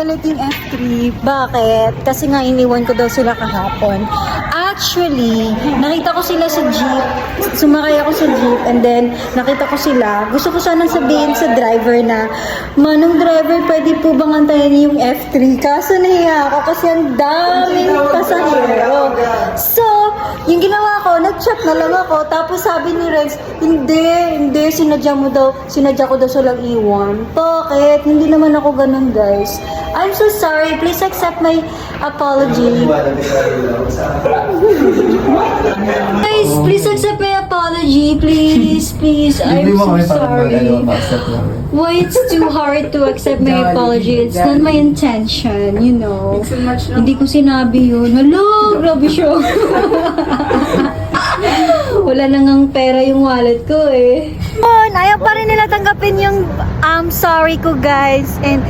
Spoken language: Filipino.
galit yung F3. Bakit? Kasi nga iniwan ko daw sila kahapon. Actually, nakita ko sila sa jeep. Sumakay ako sa jeep and then nakita ko sila. Gusto ko sanang sabihin sa driver na, Manong driver, pwede po bang antayin yung F3? Kaso nahiya ako kasi ang daming pasahero. So, yung ginawa ko, nag-chat na lang ako. Tapos sabi ni Rex, hindi, sinadya ko daw silang iwan. Bakit? Hindi naman ako ganun, guys. I'm so sorry. Please accept my apology. Guys, please accept my apology. Please. I'm so sorry. Why it's too hard to accept my apology? It's not my intention, you know. Hindi ko sinabi yun. Hello, grabe siya. Wala na ngang pera yung wallet ko eh. Ayaw pa rin nila tanggapin yung sorry ko, guys. And